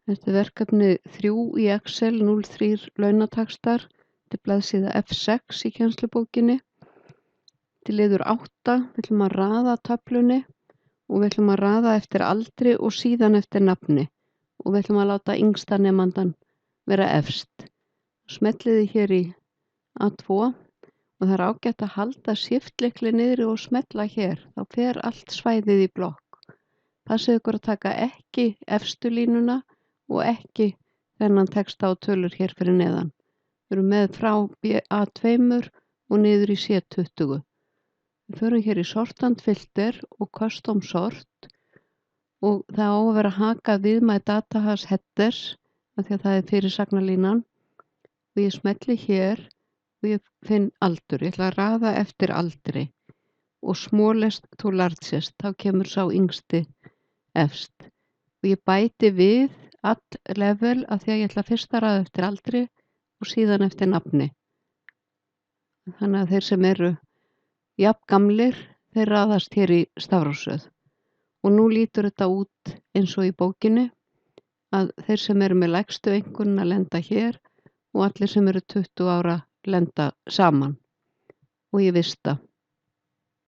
Þetta er verkefni 3 í Excel 03 launataxtar. Þetta er blaðsíða F6 í kennslubókinni. Þetta er liður 8. Við ætlum að raða töflunni og við ætlum að raða eftir aldri og síðan eftir nafni. Og við ætlum að láta yngsta nemandann vera efst. Smelliði hér í A2 og það er ágætt að halda shift-lykli niðri og smella hér. Þá fer allt svæðið í blokk. Passið ykkur að taka ekki efstu línuna og ekki þennan texta og tölur hér fyrir neðan. Við erum með frá A2 og niður í C20. Við förum hér í sort and filter og custom sort og það á að vera haka við my data has headers af því að það er fyrirsagnarlínan og ég smelli hér og ég finn aldur. Ég ætla að raða eftir aldri og smallest to largest, þá kemur sá yngsti efst. Og ég bæti við add level af því að ég ætla fyrst að raða eftir aldri og síðan eftir nafni. Þannig að þeir sem eru jafn gamlir, þeir raðast hér í stafrófsröð. Og nú lítur þetta út eins og í bókinni að þeir sem eru með lægstu einkunnina lenda hér og allir sem eru 20 ára lenda saman. Og ég vista.